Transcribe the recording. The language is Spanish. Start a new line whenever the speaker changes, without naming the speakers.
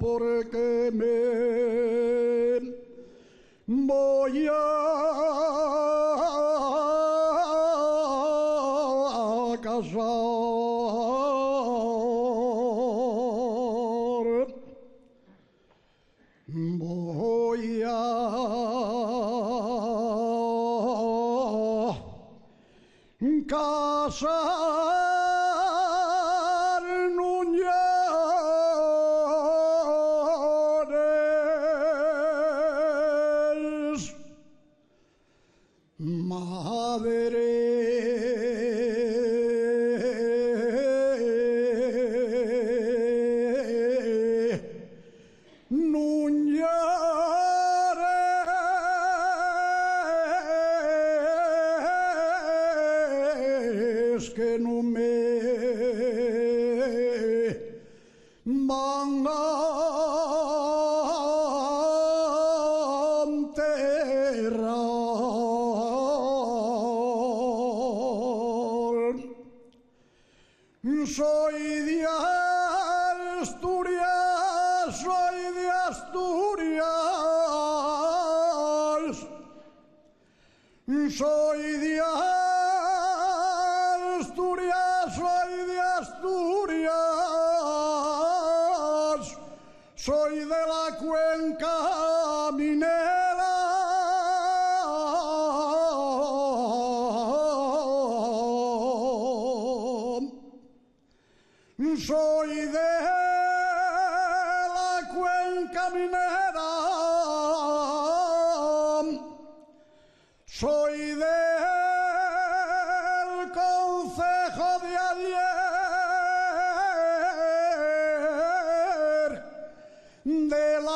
porque me voy a casar, voy a casar, no llores, madre. No llores, que no me van a enterrar. Soy de Asturias, soy de Asturias, soy de Asturias, soy de Asturias, soy de la cuenca minera. Soy de la cuenca minera, soy del concejo de ayer, de la